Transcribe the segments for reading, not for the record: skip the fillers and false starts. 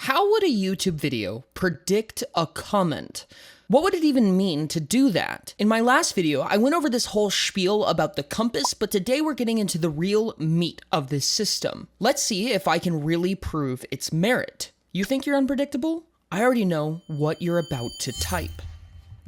How would a YouTube video predict a comment? What would it even mean to do that? In my last video, I went over this whole spiel about the compass, but today we're getting into the real meat of this system. Let's see if I can really prove its merit. You think you're unpredictable? I already know what you're about to type.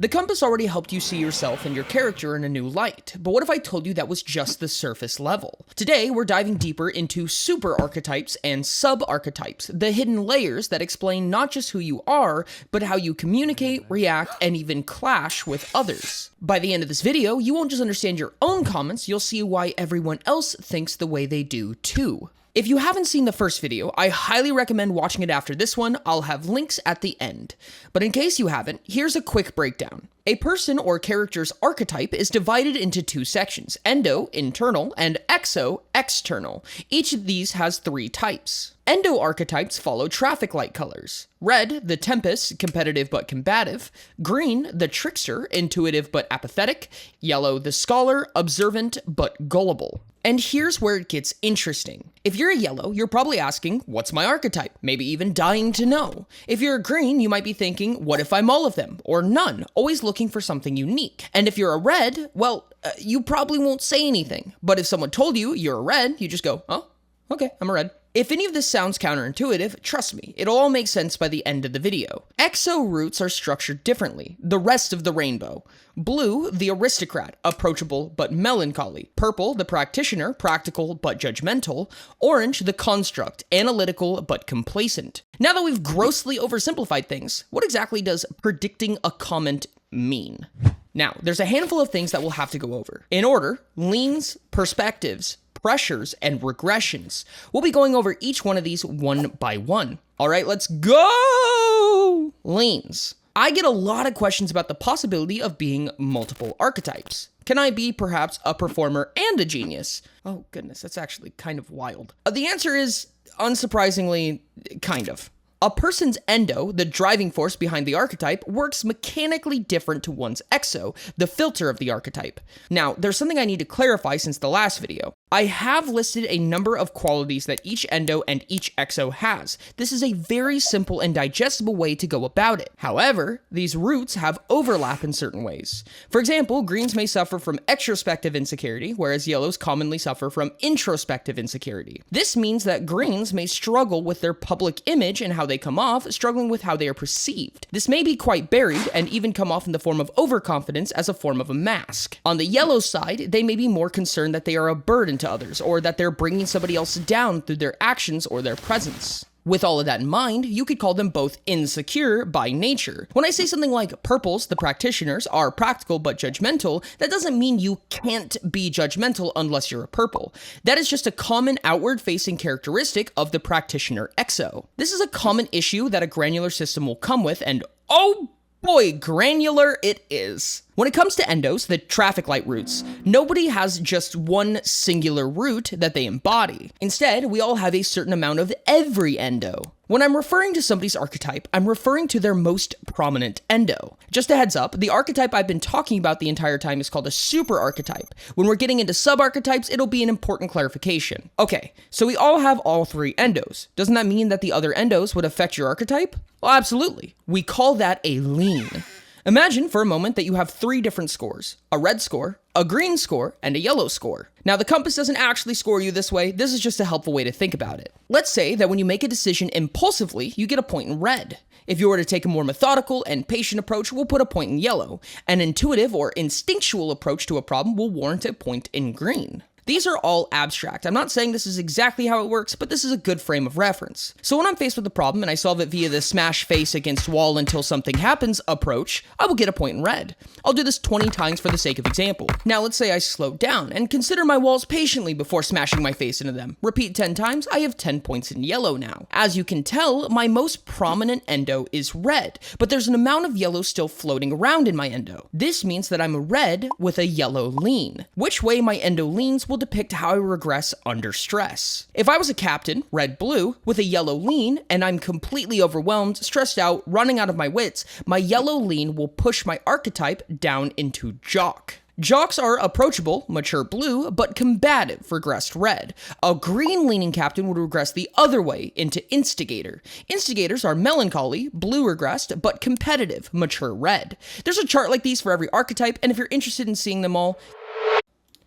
The compass already helped you see yourself and your character in a new light, but what if I told you that was just the surface level? Today, we're diving deeper into superarchetypes and subarchetypes, the hidden layers that explain not just who you are, but how you communicate, react, and even clash with others. By the end of this video, you won't just understand your own comments, you'll see why everyone else thinks the way they do too. If you haven't seen the first video, I highly recommend watching it after this one. I'll have links at the end. But in case you haven't, here's a quick breakdown. A person or character's archetype is divided into two sections, endo, internal, and exo, external. Each of these has three types. Endo archetypes follow traffic light colors. Red, the tempest, competitive but combative. Green, the trickster, intuitive but apathetic. Yellow, the scholar, observant but gullible. And here's where it gets interesting. If you're a yellow, you're probably asking, what's my archetype? Maybe even dying to know. If you're a green, you might be thinking, what if I'm all of them? Or none, always looking for something unique. And if you're a red, well, you probably won't say anything. But if someone told you you're a red, you just go, oh, okay, I'm a red. If any of this sounds counterintuitive, trust me, it'll all make sense by the end of the video. Exo roots are structured differently, the rest of the rainbow. Blue, the aristocrat, approachable but melancholy. Purple, the practitioner, practical but judgmental. Orange, the construct, analytical but complacent. Now that we've grossly oversimplified things, what exactly does predicting a comment mean? Now, there's a handful of things that we'll have to go over. In order, leans, perspectives, pressures, and regressions. We'll be going over each one of these one by one. All right, let's go! Leans. I get a lot of questions about the possibility of being multiple archetypes. Can I be perhaps a performer and a genius? Oh goodness, that's actually kind of wild. The answer is, unsurprisingly, kind of. A person's endo, the driving force behind the archetype, works mechanically different to one's exo, the filter of the archetype. Now, there's something I need to clarify since the last video. I have listed a number of qualities that each endo and each exo has. This is a very simple and digestible way to go about it. However, these roots have overlap in certain ways. For example, greens may suffer from extrospective insecurity, whereas yellows commonly suffer from introspective insecurity. This means that greens may struggle with their public image and how they come off, struggling with how they are perceived. This may be quite buried and even come off in the form of overconfidence as a form of a mask. On the yellow side, they may be more concerned that they are a burden to others, or that they're bringing somebody else down through their actions or their presence. With all of that in mind, you could call them both insecure by nature. When I say something like purples, the practitioners, are practical but judgmental, that doesn't mean you can't be judgmental unless you're a purple. That is just a common outward-facing characteristic of the practitioner exo. This is a common issue that a granular system will come with, and oh boy, granular it is. When it comes to endos, the traffic light roots, nobody has just one singular root that they embody. Instead, we all have a certain amount of every endo. When I'm referring to somebody's archetype, I'm referring to their most prominent endo. Just a heads up, the archetype I've been talking about the entire time is called a superarchetype. When we're getting into subarchetypes, it'll be an important clarification. Okay, so we all have all three endos. Doesn't that mean that the other endos would affect your archetype? Well, absolutely. We call that a lean. Imagine for a moment that you have three different scores, a red score, a green score, and a yellow score. Now, the compass doesn't actually score you this way. This is just a helpful way to think about it. Let's say that when you make a decision impulsively, you get a point in red. If you were to take a more methodical and patient approach, we'll put a point in yellow. An intuitive or instinctual approach to a problem will warrant a point in green. These are all abstract. I'm not saying this is exactly how it works, but this is a good frame of reference. So when I'm faced with a problem and I solve it via the smash face against wall until something happens approach, I will get a point in red. I'll do this 20 times for the sake of example. Now let's say I slow down and consider my walls patiently before smashing my face into them. Repeat 10 times, I have 10 points in yellow now. As you can tell, my most prominent endo is red, but there's an amount of yellow still floating around in my endo. This means that I'm a red with a yellow lean. Which way my endo leans will depict how I regress under stress. If I was a captain, red-blue, with a yellow lean, and I'm completely overwhelmed, stressed out, running out of my wits, my yellow lean will push my archetype down into jock. Jocks are approachable, mature blue, but combative, regressed red. A green-leaning captain would regress the other way into instigator. Instigators are melancholy, blue regressed, but competitive, mature red. There's a chart like these for every archetype, and if you're interested in seeing them all,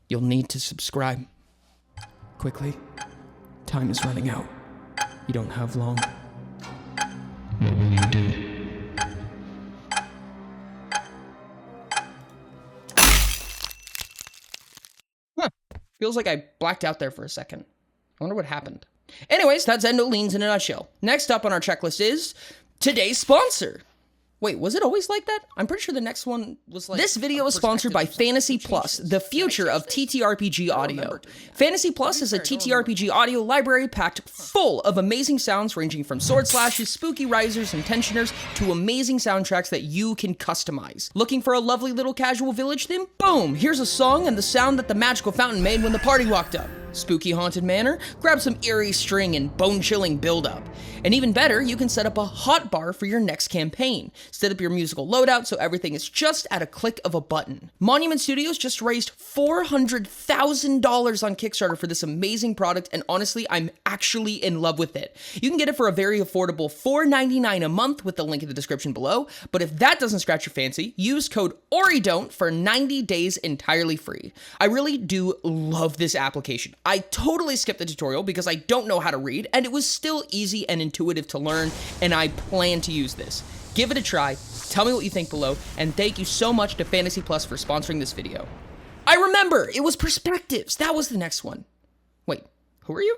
you'll need to subscribe. Quickly. Time is running out. You don't have long. What will you do? Feels like I blacked out there for a second. I wonder what happened. Anyways, that's Endo Leans in a nutshell. Next up on our checklist is today's sponsor. Wait, was it always like that? I'm pretty sure the next one was like... This video is sponsored by Fantasy Plus, the future of TTRPG audio. Fantasy Plus is a TTRPG audio library packed full of amazing sounds ranging from sword slashes, spooky risers, and tensioners to amazing soundtracks that you can customize. Looking for a lovely little casual village theme? Boom! Here's a song and the sound that the magical fountain made when the party walked up. Spooky haunted manor? Grab some eerie string and bone-chilling build-up. And even better, you can set up a hotbar for your next campaign. Set up your musical loadout so everything is just at a click of a button. Monument Studios just raised $400,000 on Kickstarter for this amazing product, and honestly, I'm actually in love with it. You can get it for a very affordable $4.99 a month with the link in the description below, but if that doesn't scratch your fancy, use code ORIDON'T for 90 days entirely free. I really do love this application. I totally skipped the tutorial because I don't know how to read, and it was still easy and intuitive to learn, and I plan to use this. Give it a try, tell me what you think below, and thank you so much to Fantasy Plus for sponsoring this video. I remember! It was Perspectives! That was the next one. Wait, who are you?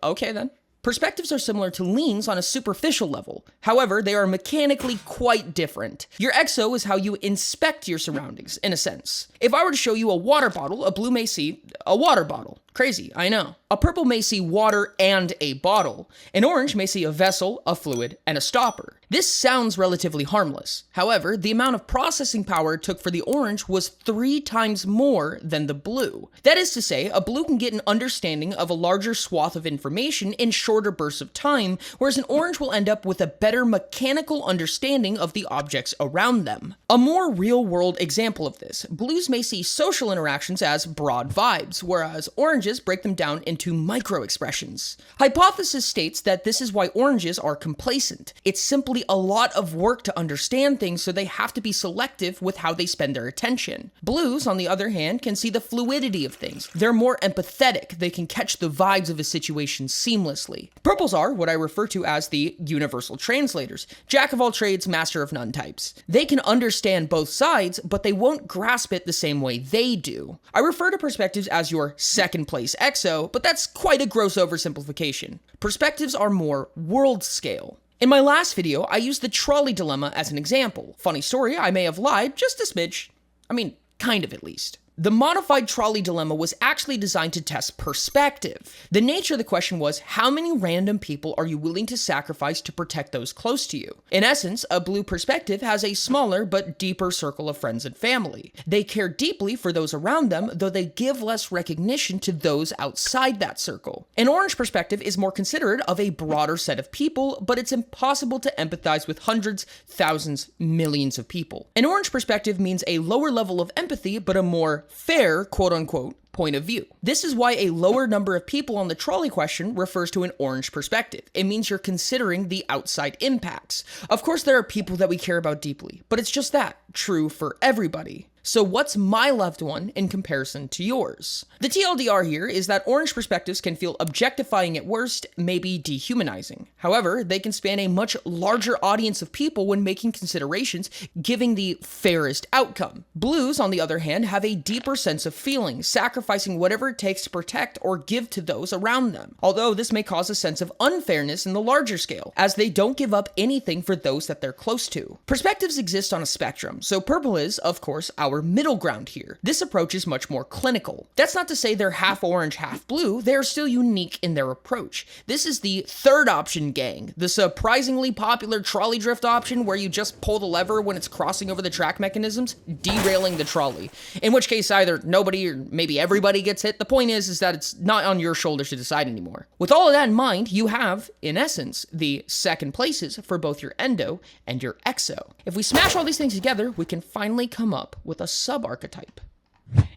Okay then. Perspectives are similar to leans on a superficial level. However, they are mechanically quite different. Your exo is how you inspect your surroundings, in a sense. If I were to show you a water bottle, a blue may see a water bottle. Crazy, I know. A purple may see water and a bottle. An orange may see a vessel, a fluid, and a stopper. This sounds relatively harmless. However, the amount of processing power it took for the orange was 3 times more than the blue. That is to say, a blue can get an understanding of a larger swath of information in shorter bursts of time, whereas an orange will end up with a better mechanical understanding of the objects around them. A more real-world example of this, blues may see social interactions as broad vibes, whereas oranges break them down into micro-expressions. Hypothesis states that this is why oranges are complacent. It's simply a lot of work to understand things, so they have to be selective with how they spend their attention. Blues, on the other hand, can see the fluidity of things. They're more empathetic. They can catch the vibes of a situation seamlessly. Purples are what I refer to as the universal translators, jack of all trades, master of none types. They can understand both sides, but they won't grasp it the same way they do. I refer to perspectives as your second place exo, but that's quite a gross oversimplification. Perspectives are more world scale. In my last video, I used the trolley dilemma as an example. Funny story, I may have lied just a smidge. I mean, kind of at least. The modified trolley dilemma was actually designed to test perspective. The nature of the question was, how many random people are you willing to sacrifice to protect those close to you? In essence, a blue perspective has a smaller but deeper circle of friends and family. They care deeply for those around them, though they give less recognition to those outside that circle. An orange perspective is more considerate of a broader set of people, but it's impossible to empathize with hundreds, thousands, millions of people. An orange perspective means a lower level of empathy, but a more fair, quote-unquote, point of view. This is why a lower number of people on the trolley question refers to an orange perspective. It means you're considering the outside impacts. Of course, there are people that we care about deeply, but it's just that, true for everybody. So what's my loved one in comparison to yours? The TLDR here is that orange perspectives can feel objectifying at worst, maybe dehumanizing. However, they can span a much larger audience of people when making considerations, giving the fairest outcome. Blues, on the other hand, have a deeper sense of feeling, sacrificing whatever it takes to protect or give to those around them. Although this may cause a sense of unfairness in the larger scale, as they don't give up anything for those that they're close to. Perspectives exist on a spectrum, so purple is, of course, our our middle ground here. This approach is much more clinical. That's not to say they're half orange, half blue. They're still unique in their approach. This is the third option, gang. The surprisingly popular trolley drift option where you just pull the lever when it's crossing over the track mechanisms, derailing the trolley. In which case either nobody or maybe everybody gets hit. The point is that it's not on your shoulders to decide anymore. With all of that in mind, you have, in essence, the second places for both your endo and your exo. If we smash all these things together, we can finally come up with a subarchetype.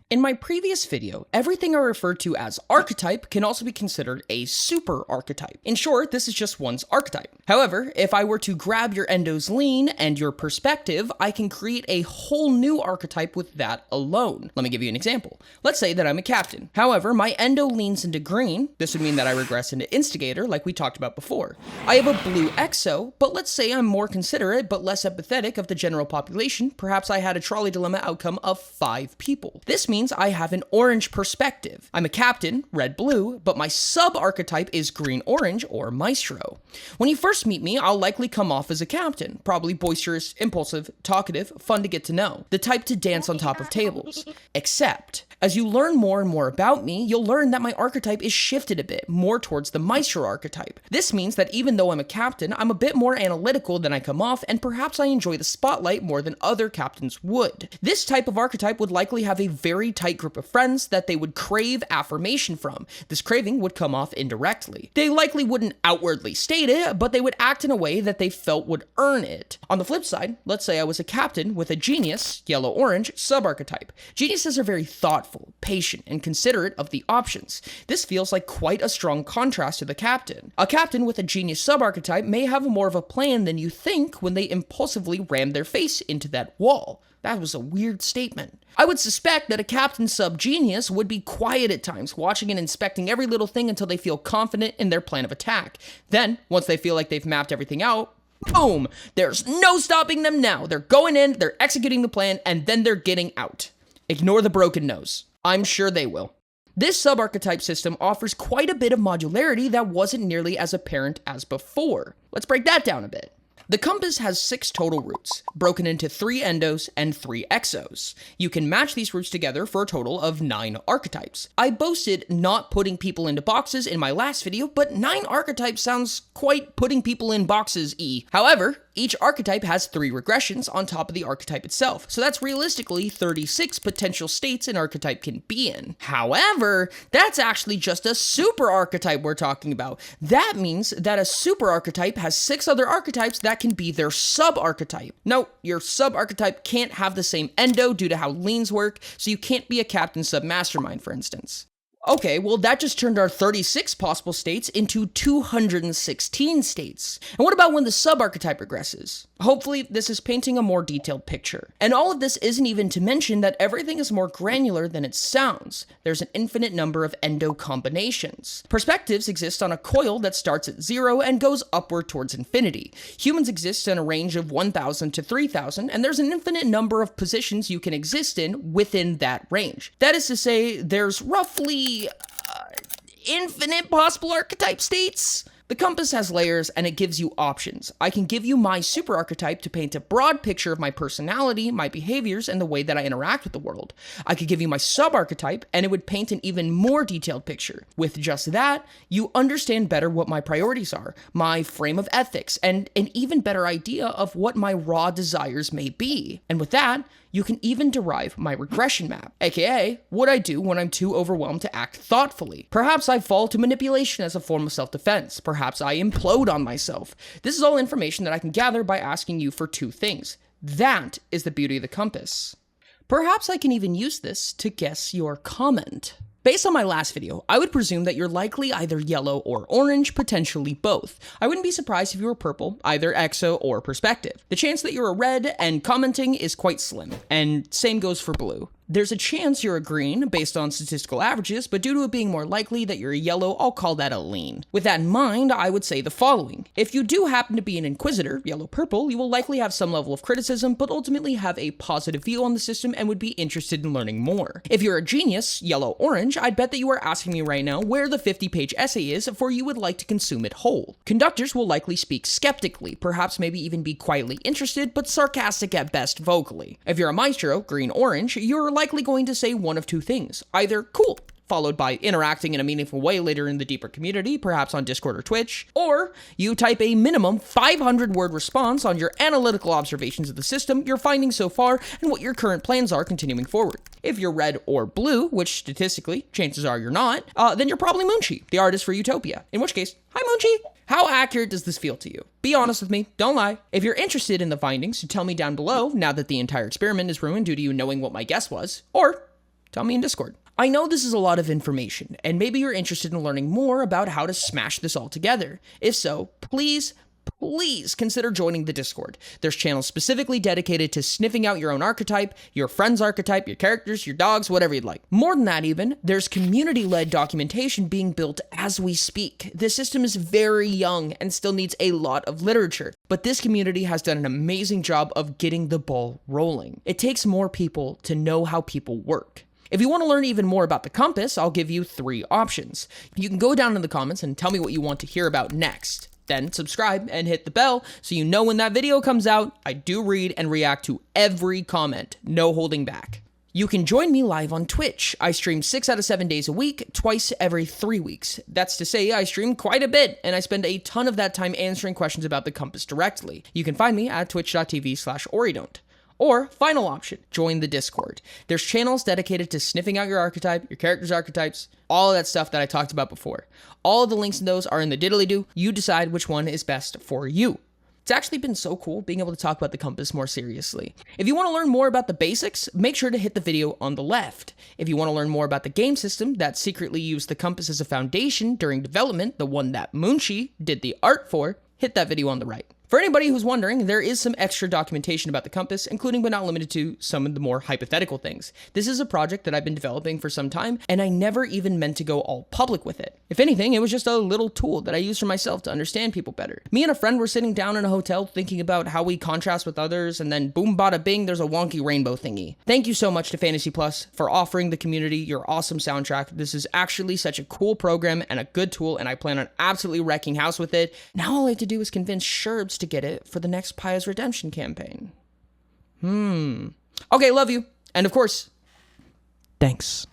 In my previous video, everything I referred to as archetype can also be considered a super archetype. In short, this is just one's archetype. However, if I were to grab your endo's lean and your perspective, I can create a whole new archetype with that alone. Let me give you an example. Let's say that I'm a captain. However, my endo leans into green. This would mean that I regress into instigator, like we talked about before. I have a blue exo, but let's say I'm more considerate but less empathetic of the general population. Perhaps I had a trolley dilemma outcome of 5 people. This means I have an orange perspective. I'm a captain, red-blue, but my sub-archetype is green-orange or maestro. When you first meet me, I'll likely come off as a captain, probably boisterous, impulsive, talkative, fun to get to know, the type to dance on top of tables. Except, as you learn more and more about me, you'll learn that my archetype is shifted a bit, more towards the maestro archetype. This means that even though I'm a captain, I'm a bit more analytical than I come off, and perhaps I enjoy the spotlight more than other captains would. This type of archetype would likely have a very tight group of friends that they would crave affirmation from. This craving would come off indirectly. They likely wouldn't outwardly state it, but they would act in a way that they felt would earn it. On the flip side, let's say I was a captain with a genius, yellow-orange, subarchetype. Geniuses are very thoughtful, patient, and considerate of the options. This feels like quite a strong contrast to the captain. A captain with a genius subarchetype may have more of a plan than you think when they impulsively ram their face into that wall. That was a weird statement. I would suspect that a captain sub-genius would be quiet at times, watching and inspecting every little thing until they feel confident in their plan of attack. Then, once they feel like they've mapped everything out, boom! There's no stopping them now. They're going in, they're executing the plan, and then they're getting out. Ignore the broken nose. I'm sure they will. This subarchetype system offers quite a bit of modularity that wasn't nearly as apparent as before. Let's break that down a bit. The compass has 6 total roots, broken into 3 endos and 3 exos. You can match these roots together for a total of 9 archetypes. I boasted not putting people into boxes in my last video, but 9 archetypes sounds quite putting people in boxes-y. However, each archetype has 3 regressions on top of the archetype itself, so that's realistically 36 potential states an archetype can be in. However, that's actually just a super archetype we're talking about. That means that a super archetype has 6 other archetypes that can be their sub-archetype. No, your sub-archetype can't have the same endo due to how leans work, so you can't be a captain sub-mastermind, for instance. Okay, well that just turned our 36 possible states into 216 states. And what about when the sub-archetype regresses? Hopefully this is painting a more detailed picture. And all of this isn't even to mention that everything is more granular than it sounds. There's an infinite number of endo combinations. Perspectives exist on a coil that starts at 0 and goes upward towards infinity. Humans exist in a range of 1,000 to 3,000, and there's an infinite number of positions you can exist in within that range. That is to say, there's roughly infinite possible archetype states. The compass has layers and it gives you options. I can give you my super archetype to paint a broad picture of my personality, my behaviors, and the way that I interact with the world. I could give you my sub archetype and it would paint an even more detailed picture. With just that, you understand better what my priorities are, my frame of ethics, and an even better idea of what my raw desires may be. And with that, you can even derive my regression map, aka what I do when I'm too overwhelmed to act thoughtfully. Perhaps I fall to manipulation as a form of self-defense. Perhaps I implode on myself. This is all information that I can gather by asking you for 2 things. That is the beauty of the compass. Perhaps I can even use this to guess your comment. Based on my last video, I would presume that you're likely either yellow or orange, potentially both. I wouldn't be surprised if you were purple, either exo or perspective. The chance that you're a red and commenting is quite slim, and same goes for blue. There's a chance you're a green based on statistical averages, but due to it being more likely that you're a yellow, I'll call that a lean. With that in mind, I would say the following. If you do happen to be an inquisitor, yellow-purple, you will likely have some level of criticism, but ultimately have a positive view on the system and would be interested in learning more. If you're a genius, yellow-orange, I'd bet that you are asking me right now where the 50-page essay is, for you would like to consume it whole. Conductors will likely speak skeptically, perhaps maybe even be quietly interested, but sarcastic at best vocally. If you're a maestro, green-orange, you're likely going to say one of two things. Either cool, followed by interacting in a meaningful way later in the deeper community, perhaps on Discord or Twitch, or you type a minimum 500-word response on your analytical observations of the system, your findings so far, and what your current plans are continuing forward. If you're red or blue, which statistically, chances are you're not, then you're probably Moonchi, the artist for Utopia. In which case, hi Moonchi! How accurate does this feel to you? Be honest with me, don't lie. If you're interested in the findings, tell me down below, now that the entire experiment is ruined due to you knowing what my guess was, or tell me in Discord. I know this is a lot of information, and maybe you're interested in learning more about how to smash this all together. If so, please consider joining the Discord. There's channels specifically dedicated to sniffing out your own archetype, your friend's archetype, your characters, your dogs, whatever you'd like. More than that even, there's community-led documentation being built as we speak. This system is very young and still needs a lot of literature, but this community has done an amazing job of getting the ball rolling. It takes more people to know how people work. If you want to learn even more about the compass, I'll give you 3 options. You can go down in the comments and tell me what you want to hear about next. Then subscribe and hit the bell so you know when that video comes out. I do read and react to every comment, no holding back. You can join me live on Twitch. I stream 6 out of 7 days a week, twice every 3 weeks. That's to say, I stream quite a bit, and I spend a ton of that time answering questions about the compass directly. You can find me at twitch.tv/oridont. Or, final option, join the Discord. There's channels dedicated to sniffing out your archetype, your character's archetypes, all of that stuff that I talked about before. All of the links in those are in the diddly-doo. You decide which one is best for you. It's actually been so cool being able to talk about the compass more seriously. If you want to learn more about the basics, make sure to hit the video on the left. If you want to learn more about the game system that secretly used the compass as a foundation during development, the one that Moonchi did the art for, hit that video on the right. For anybody who's wondering, there is some extra documentation about the compass, including but not limited to some of the more hypothetical things. This is a project that I've been developing for some time, and I never even meant to go all public with it. If anything, it was just a little tool that I used for myself to understand people better. Me and a friend were sitting down in a hotel thinking about how we contrast with others, and then boom bada bing, there's a wonky rainbow thingy. Thank you so much to Fantasy Plus for offering the community your awesome soundtrack. This is actually such a cool program and a good tool, and I plan on absolutely wrecking house with it. Now all I have to do is convince Sherbs to get it for the next Pious Redemption campaign. Okay, love you. And of course, thanks.